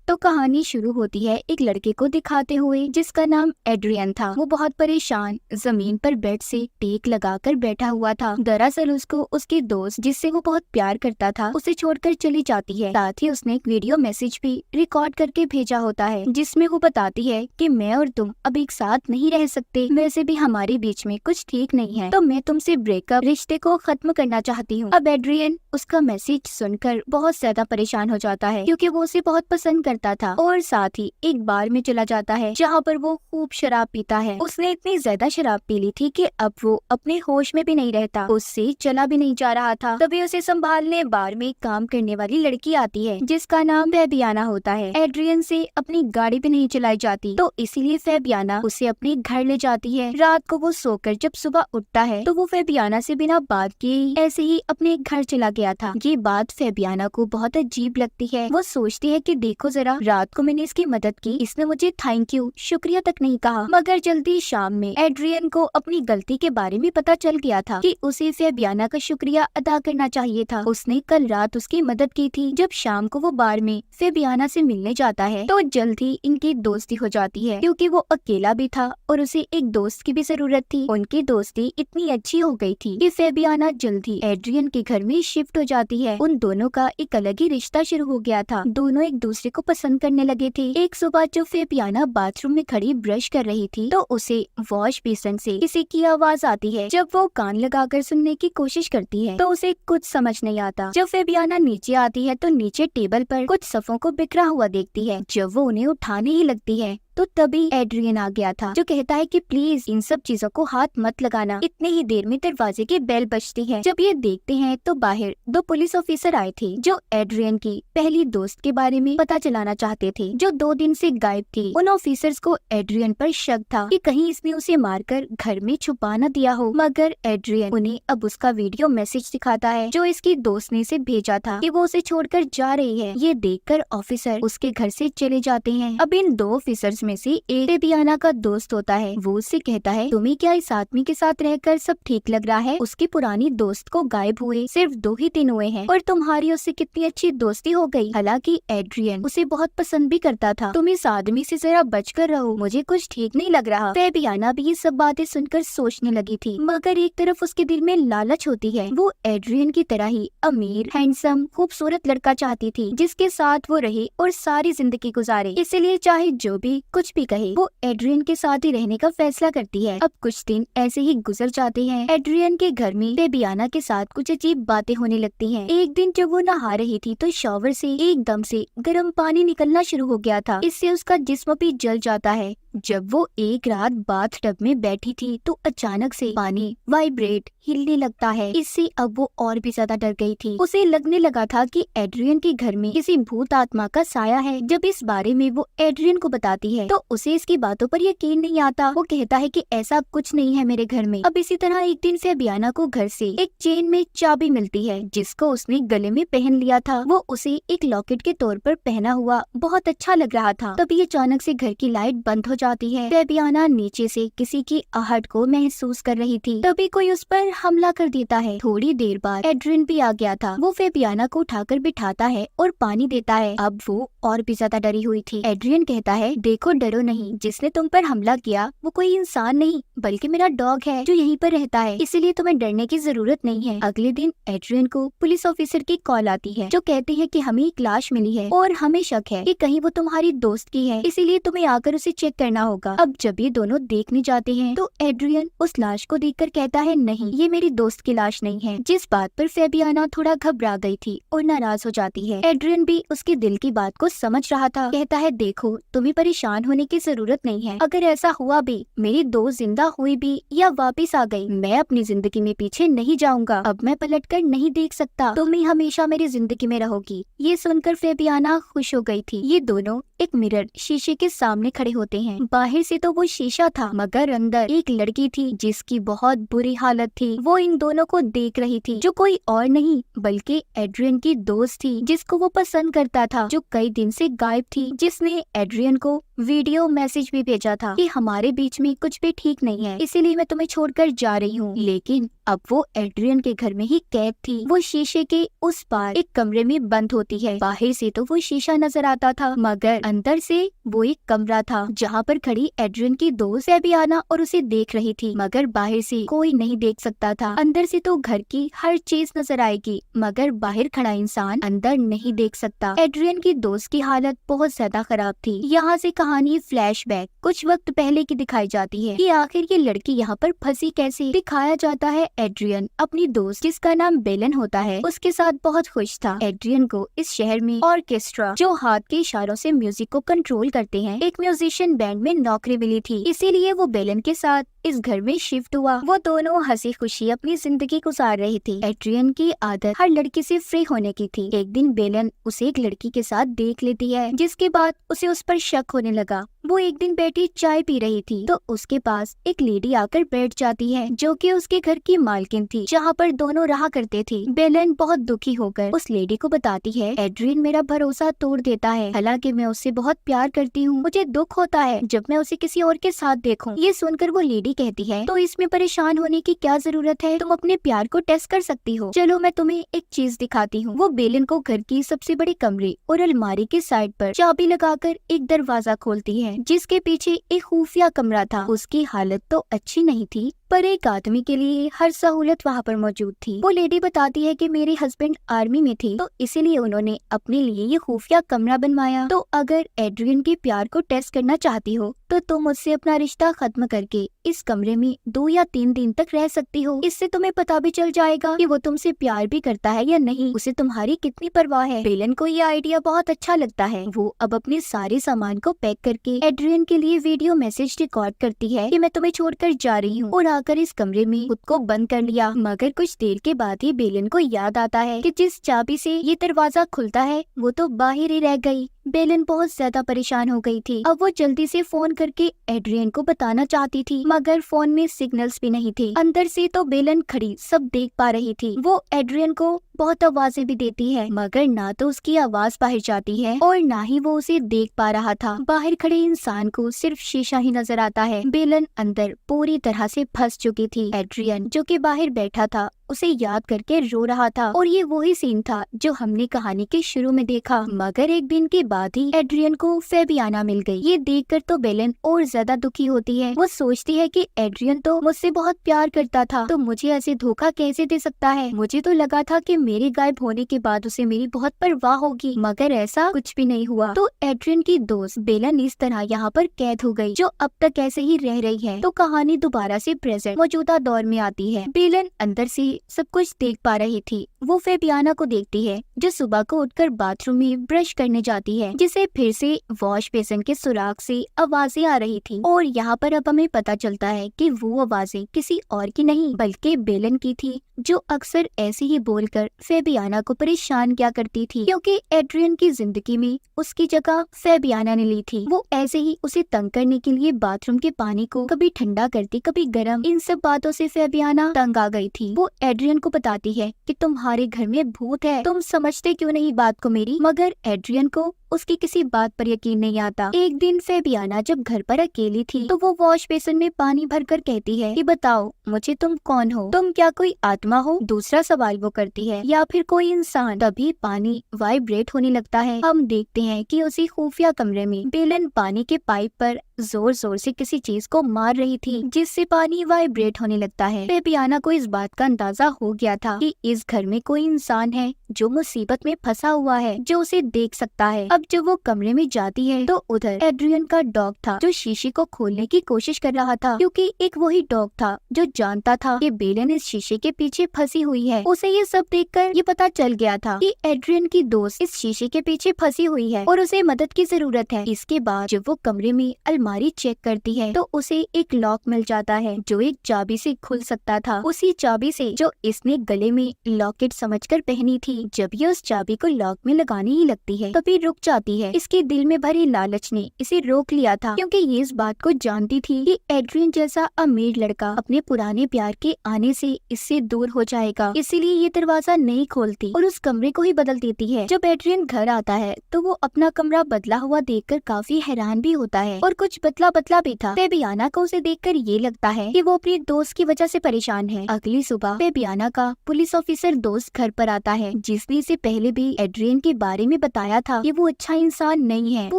तो कहानी शुरू होती है एक लड़के को दिखाते हुए जिसका नाम एड्रियन था। वो बहुत परेशान जमीन पर बेड से टेक लगाकर बैठा हुआ था। दरअसल उसको उसकी दोस्त जिससे वो बहुत प्यार करता था उसे छोड़कर चली जाती है। साथ ही उसने एक वीडियो मैसेज भी रिकॉर्ड करके भेजा होता है जिसमें वो बताती है कि मैं और तुम अब एक साथ नहीं रह सकते, वैसे भी हमारे बीच में कुछ ठीक नहीं है, तो मैं तुमसे ब्रेकअप रिश्ते को खत्म करना चाहती हूँ। अब एड्रियन उसका मैसेज सुनकर बहुत ज्यादा परेशान हो जाता है क्योंकि वो उसे बहुत पसंद करता था और साथ ही एक बार में चला जाता है जहाँ पर वो खूब शराब पीता है। उसने इतनी ज्यादा शराब पी ली थी कि अब वो अपने होश में भी नहीं रहता, उससे चला भी नहीं जा रहा था। तभी उसे संभालने बार में काम करने वाली लड़की आती है जिसका नाम फैबियाना होता है। एड्रियन से अपनी गाड़ी भी नहीं चलाई जाती तो इसीलिए फैबियाना उसे अपने घर ले जाती है। रात को वो सोकर जब सुबह उठता है तो वो फैबियाना से बिना बात किए ऐसे ही अपने घर चला गया था। ये बात फैबियाना को बहुत अजीब लगती है। वो सोचती है कि देखो जरा, रात को मैंने इसकी मदद की, इसने मुझे थैंक यू शुक्रिया तक नहीं कहा। मगर जल्दी शाम में एड्रियन को अपनी गलती के बारे में पता चल गया था कि उसे फैबियाना का शुक्रिया अदा करना चाहिए था। उसने कल रात उसकी मदद की थी। जब शाम को वो बार में फैबियाना से मिलने जाता है तो जल्द ही इनकी दोस्ती हो जाती है क्योंकि वो अकेला भी था और उसे एक दोस्त की भी जरूरत थी। उनकी दोस्ती इतनी अच्छी हो गई थी कि फैबियाना जल्द ही एड्रियन के घर में शिफ्ट हो जाती है। उन दोनों का एक अलग ही रिश्ता शुरू हो गया था। दोनों एक दूसरे को पसंद करने लगे थे। एक सुबह जो फैबियाना बाथरूम में खड़ी ब्रश कर रही थी तो उसे वॉश बेसिन से किसी की आवाज आती है। जब वो कान लगाकर सुनने की कोशिश करती है तो उसे कुछ समझ नहीं आता। जब फैबियाना नीचे आती है तो नीचे टेबल पर कुछ सफ़ों को बिखरा हुआ देखती है। जब वो उन्हें उठाने ही लगती है तो तभी एड्रियन आ गया था जो कहता है कि प्लीज इन सब चीजों को हाथ मत लगाना। इतने ही देर में दरवाजे की बेल बजती है। जब ये देखते हैं तो बाहर दो पुलिस ऑफिसर आए थे जो एड्रियन की पहली दोस्त के बारे में पता चलाना चाहते थे जो 2 दिन से गायब थी। उन ऑफिसर्स को एड्रियन पर शक था कि कहीं इसने उसे मारकर घर में छुपा न दिया हो। मगर एड्रियन उन्हें अब उसका वीडियो मैसेज दिखाता है जो इसकी दोस्त ने इसे भेजा था कि वो उसे छोड़कर जा रही है। ये देखकर ऑफिसर उसके घर से चले जाते हैं। अब इन 2 ऑफिसर्स में से एक फैबियाना का दोस्त होता है। वो उससे कहता है तुम्हें क्या इस आदमी के साथ रहकर सब ठीक लग रहा है? उसकी पुरानी दोस्त को गायब हुए सिर्फ 2 ही दिन हुए हैं और तुम्हारी उससे कितनी अच्छी दोस्ती हो गई। हालांकि एड्रियन उसे बहुत पसंद भी करता था। तुम इस आदमी से जरा बचकर रहो, मुझे कुछ ठीक नहीं लग रहा। फैबियाना भी ये सब बातें सुनकर सोचने लगी थी मगर एक तरफ उसके दिल में लालच होती है। वो एड्रियन की तरह ही अमीर, हैंडसम, खूबसूरत लड़का चाहती थी जिसके साथ वो रहे और सारी जिंदगी गुजारे। इसलिए चाहे जो भी कुछ भी कहे वो एड्रियन के साथ ही रहने का फैसला करती है। अब कुछ दिन ऐसे ही गुजर जाते हैं। एड्रियन के घर में फैबियाना के साथ कुछ अजीब बातें होने लगती हैं। एक दिन जब वो नहा रही थी तो शॉवर से एकदम से गर्म पानी निकलना शुरू हो गया था। इससे उसका जिस्म भी जल जाता है। जब वो एक रात बाथ टब में बैठी थी तो अचानक से पानी वाइब्रेट हिलने लगता है। इससे अब वो और भी ज्यादा डर गई थी। उसे लगने लगा था कि एड्रियन के घर में किसी भूत आत्मा का साया है। जब इस बारे में वो एड्रियन को बताती है तो उसे इसकी बातों पर यकीन नहीं आता। वो कहता है कि ऐसा कुछ नहीं है मेरे घर में। अब इसी तरह एक दिन फैबियाना को घर से एक चेन में चाबी मिलती है जिसको उसने गले में पहन लिया था। वो उसे एक लॉकेट के तौर पर पहना हुआ बहुत अच्छा लग रहा था। तभी अचानक से घर की लाइट बंद हो जाती है। फैबियाना नीचे से किसी की आहट को महसूस कर रही थी। तभी कोई उस पर हमला कर देता है। थोड़ी देर बाद एड्रियन भी आ गया था। वो फैबियाना को उठाकर बिठाता है और पानी देता है। अब वो और भी ज्यादा डरी हुई थी। एड्रियन कहता है देखो डरो नहीं, जिसने तुम पर हमला किया वो कोई इंसान नहीं बल्कि मेरा डॉग है जो यहीं पर रहता है, इसीलिए तुम्हें डरने की जरूरत नहीं है। अगले दिन एड्रियन को पुलिस ऑफिसर की कॉल आती है जो कहते हैं कि हमें एक लाश मिली है और हमें शक है कि कहीं वो तुम्हारी दोस्त की है, इसीलिए तुम्हें आकर उसे चेक करना होगा। अब जब ये दोनों देखने जाते हैं तो एड्रियन उस लाश को देखकर कहता है नहीं, ये मेरी दोस्त की लाश नहीं है। जिस बात पर फैबियाना थोड़ा घबरा गई थी और नाराज हो जाती है। एड्रियन भी उसके दिल की बात को समझ रहा था। कहता है देखो तुम्हें परेशान होने की जरूरत नहीं है। अगर ऐसा हुआ भी, मेरी दोस्त जिंदा हुई भी या वापस आ गई, मैं अपनी जिंदगी में पीछे नहीं जाऊंगा। अब मैं पलटकर नहीं देख सकता, तुम ही हमेशा मेरी जिंदगी में रहोगी। ये सुनकर फैबियाना खुश हो गई थी। ये दोनों एक मिरर शीशे के सामने खड़े होते हैं। बाहर से तो वो शीशा था, मगर अंदर एक लड़की थी जिसकी बहुत बुरी हालत थी। वो इन दोनों को देख रही थी, जो कोई और नहीं बल्कि एड्रियन की दोस्त थी, जिसको वो पसंद करता था, जो कई दिन से गायब थी, जिसने एड्रियन को वीडियो मैसेज भी भेजा था कि हमारे बीच में कुछ भी ठीक नहीं है, इसीलिए मैं तुम्हें छोड़कर जा रही हूँ। लेकिन अब वो एड्रियन के घर में ही कैद थी। वो शीशे के उस पार एक कमरे में बंद होती है। बाहर से तो वो शीशा नजर आता था, मगर अंदर से वो एक कमरा था जहाँ पर खड़ी एड्रियन की दोस्त फेबियाना और उसे देख रही थी, मगर बाहर से कोई नहीं देख सकता था। अंदर से तो घर की हर चीज नजर आएगी, मगर बाहर खड़ा इंसान अंदर नहीं देख सकता। एड्रियन की दोस्त की हालत बहुत ज्यादा खराब थी। यहाँ से कहानी फ्लैशबैक कुछ वक्त पहले की दिखाई जाती है कि आखिर ये लड़की यहाँ पर फंसी कैसे। दिखाया जाता है एड्रियन अपनी दोस्त जिसका नाम बेलन होता है उसके साथ बहुत खुश था। एड्रियन को इस शहर में ऑर्केस्ट्रा, जो हाथ के इशारों से म्यूजिक को कंट्रोल करते हैं, एक म्यूजिशियन बैंड में नौकरी मिली थी, इसीलिए वो बेलन के साथ इस घर में शिफ्ट हुआ। वो दोनों हंसी खुशी अपनी जिंदगी गुजार रही थी। एड्रियन की आदत हर लड़की से फ्री होने की थी। एक दिन बेलन उसे एक लड़की के साथ देख लेती है, जिसके बाद उसे उस पर शक होने लगा। वो एक दिन बैठी चाय पी रही थी तो उसके पास एक लेडी आकर बैठ जाती है, जो कि उसके घर की मालकिन थी, जहाँ पर दोनों रहा करते थे। बेलन बहुत दुखी होकर उस लेडी को बताती है, एड्रियन मेरा भरोसा तोड़ देता है, हालांकि मैं उससे बहुत प्यार करती हूँ। मुझे दुख होता है जब मैं उसे किसी और के साथ देखूं। ये सुनकर वो लेडी कहती है, तो इसमें परेशान होने की क्या जरूरत है, तुम अपने प्यार को टेस्ट कर सकती हो। चलो मैं तुम्हें एक चीज दिखाती हूँ। वो बेलन को घर की सबसे बड़े कमरे और अलमारी के साइड पर चाबी लगाकर एक दरवाजा खोलती है, जिसके पीछे एक खुफिया कमरा था। उसकी हालत तो अच्छी नहीं थी, पर एक आदमी के लिए हर सहूलत वहाँ पर मौजूद थी। वो लेडी बताती है कि मेरे हस्बैंड आर्मी में थे, तो इसीलिए उन्होंने अपने लिए ये खुफिया कमरा बनवाया। तो अगर एड्रियन के प्यार को टेस्ट करना चाहती हो तो तुम मुझसे अपना रिश्ता खत्म करके इस कमरे में 2 या 3 दिन तक रह सकती हो। इससे तुम्हें पता भी चल जाएगा कि वो तुमसे प्यार भी करता है या नहीं, उसे तुम्हारी कितनी परवाह है। बेलन को ये आइडिया बहुत अच्छा लगता है। वो अब अपने सारे सामान को पैक करके एड्रियन के लिए वीडियो मैसेज रिकॉर्ड करती है कि मैं तुम्हें छोड़कर जा रही हूँ, और आकर इस कमरे में खुद को बंद कर लिया। मगर कुछ देर के बाद ही बेलन को याद आता है कि जिस चाबी से ये दरवाजा खुलता है वो तो बाहर ही रह गई। बेलन बहुत ज्यादा परेशान हो गई थी। अब वो जल्दी से फोन करके एड्रियन को बताना चाहती थी, मगर फोन में सिग्नल्स भी नहीं थे। अंदर से तो बेलन खड़ी सब देख पा रही थी। वो एड्रियन को बहुत आवाजें भी देती है, मगर ना तो उसकी आवाज बाहर जाती है और ना ही वो उसे देख पा रहा था। बाहर खड़े इंसान को सिर्फ शीशा ही नजर आता है। बेलन अंदर पूरी तरह से फंस चुकी थी। एड्रियन जो कि बाहर बैठा था उसे याद करके रो रहा था, और ये वही सीन था जो हमने कहानी के शुरू में देखा। मगर एक दिन के बाद ही एड्रियन को फेबियाना मिल गई। ये देखकर तो बेलन और ज्यादा दुखी होती है। वो सोचती है कि एड्रियन तो मुझसे बहुत प्यार करता था, तो मुझे ऐसे धोखा कैसे दे सकता है। मुझे तो लगा था कि मेरे गायब होने के बाद उसे मेरी बहुत परवाह होगी, मगर ऐसा कुछ भी नहीं हुआ। तो एड्रियन की दोस्त बेलन इस तरह यहाँ पर कैद हो गई, जो अब तक ऐसे ही रह रही है। तो कहानी दोबारा से प्रेजेंट मौजूदा दौर में आती है। बेलन अंदर से सब कुछ देख पा रही थी। वो फेबियाना को देखती है, जो सुबह को उठकर बाथरूम में ब्रश करने जाती है, जिसे फिर से वॉश बेसिन के सुराख से आवाजें आ रही थी। और यहाँ पर अब हमें पता चलता है कि वो आवाजें किसी और की नहीं बल्कि बेलन की थी, जो अक्सर ऐसे ही बोलकर फेबियाना को परेशान किया करती थी, क्योंकि एड्रियन की जिंदगी में उसकी जगह फेबियाना ने ली थी। वो ऐसे ही उसे तंग करने के लिए बाथरूम के पानी को कभी ठंडा करती कभी गर्म। इन सब बातों से फेबियाना तंग आ गई थी। वो एड्रियन को बताती है कि तुम्हारे घर में भूत है, तुम समझते क्यों नहीं बात को मेरी। मगर एड्रियन को उसकी किसी बात पर यकीन नहीं आता। एक दिन फेबियाना जब घर पर अकेली थी तो वो वॉश बेसिन में पानी भरकर कहती है कि बताओ मुझे तुम कौन हो, तुम क्या कोई आत्मा हो। दूसरा सवाल वो करती है, या फिर कोई इंसान। तभी पानी वाइब्रेट होने लगता है। हम देखते हैं कि उसी खुफिया कमरे में बेलन पानी के पाइप पर जोर जोर से किसी चीज को मार रही थी, जिससे पानी वाइब्रेट होने लगता है। फेबियाना को इस बात का अंदाजा हो गया था कि इस घर में कोई इंसान है जो मुसीबत में फंसा हुआ है, जो उसे देख सकता है। अब जब वो कमरे में जाती है तो उधर एड्रियन का डॉग था, जो शीशे को खोलने की कोशिश कर रहा था, क्योंकि एक वही डॉग था जो जानता था कि बेलन इस शीशे के पीछे फंसी हुई है। उसे ये सब देखकर ये पता चल गया था कि एड्रियन की दोस्त इस शीशे के पीछे फंसी हुई है और उसे मदद की जरूरत है। इसके बाद जब वो कमरे में अलमारी चेक करती है तो उसे एक लॉक मिल जाता है, जो एक चाबी से खुल सकता था, उसी चाबी से जो इसने गले में लॉकेट समझकर पहनी थी। जब ये उस चाबी को लॉक में लगाने ही लगती है तभी रुक जाती है। इसके दिल में भरी लालच ने इसे रोक लिया था, क्योंकि ये इस बात को जानती थी कि एड्रियन जैसा अमीर लड़का अपने पुराने प्यार के आने से इससे दूर हो जाएगा, इसीलिए ये दरवाजा नहीं खोलती और उस कमरे को ही बदल देती है। जब एड्रियन घर आता है तो वो अपना कमरा बदला हुआ देखकर काफी हैरान भी होता है और कुछ बदला बदला भी था। फेबियाना को उसे देखकर ये लगता है कि वो अपने दोस्त की वजह से परेशान है। अगली सुबह फेबियाना का पुलिस ऑफिसर दोस्त घर पर आता है, जिसने इसे पहले भी एड्रियन के बारे में बताया था कि वो अच्छा इंसान नहीं है। वो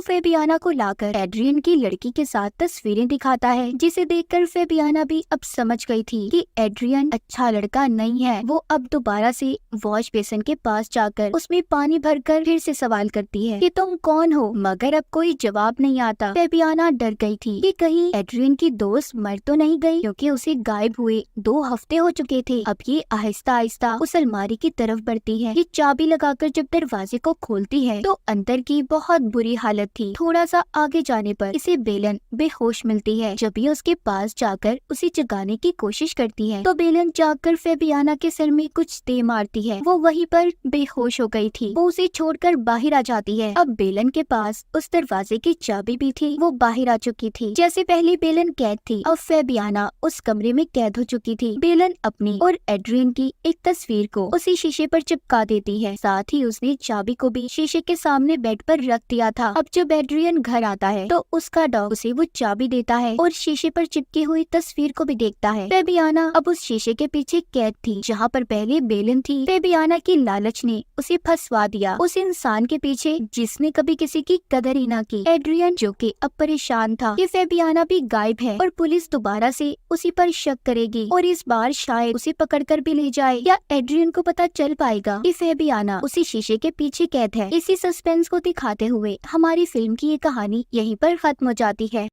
फेबियाना को लाकर एड्रियन की लड़की के साथ तस्वीरें दिखाता है, जिसे देखकर फेबियाना भी अब समझ गई थी कि एड्रियन अच्छा लड़का नहीं है। वो अब दोबारा से वॉश बेसिन के पास जाकर उसमें पानी भरकर फिर से सवाल करती है कि तुम कौन हो, मगर अब कोई जवाब नहीं आता। फेबियाना डर गई थी कि कहीं एड्रियन की दोस्त मर तो नहीं गई, क्योंकि उसे गायब हुए 2 हफ्ते हो चुके थे। अब ये आहिस्ता आहिस्ता उस अलमारी की तरफ बढ़ती है। ये चाबी लगाकर जब दरवाजे को खोलती है तो अंदर की बहुत बुरी हालत थी। थोड़ा सा आगे जाने पर इसे बेलन बेहोश मिलती है। जब ये उसके पास जाकर उसे जगाने की कोशिश करती है तो बेलन जाकर फेबियाना के सिर में कुछ दे मारती है। वो वहीं पर बेहोश हो गई थी। वो उसे छोड़कर बाहर आ जाती है। अब बेलन के पास उस दरवाजे की चाबी भी थी। वो बाहर आ चुकी थी। जैसे पहले बेलन कैद थी, अब फेबियाना उस कमरे में कैद हो चुकी थी। बेलन अपनी और एड्रियन की एक तस्वीर को उसी शीशे पर चिपका देती है। साथ ही उसने चाबी को भी शीशे के सामने बेड पर रख दिया था। अब जब एड्रियन घर आता है तो उसका डॉग उसे वो चाबी देता है और शीशे पर चिपकी हुई तस्वीर को भी देखता है। फेबियाना अब उस शीशे के पीछे कैद थी, जहाँ पर पहले बेलन थी। फेबियाना की लालच ने उसे फंसवा दिया, उस इंसान के पीछे जिसने कभी किसी की कदर ही ना की। एड्रियन जो कि अब परेशान था कि फेबियाना भी गायब है और पुलिस दोबारा से उसी पर शक करेगी और इस बार शायद उसे पकड़कर भी ले जाए, या एड्रियन को पता चल पाएगा कि फेबियाना उसी शीशे के पीछे कैद है। इसी सस्पेंस को दिखाते हुए हमारी फिल्म की ये कहानी यहीं पर खत्म हो जाती है।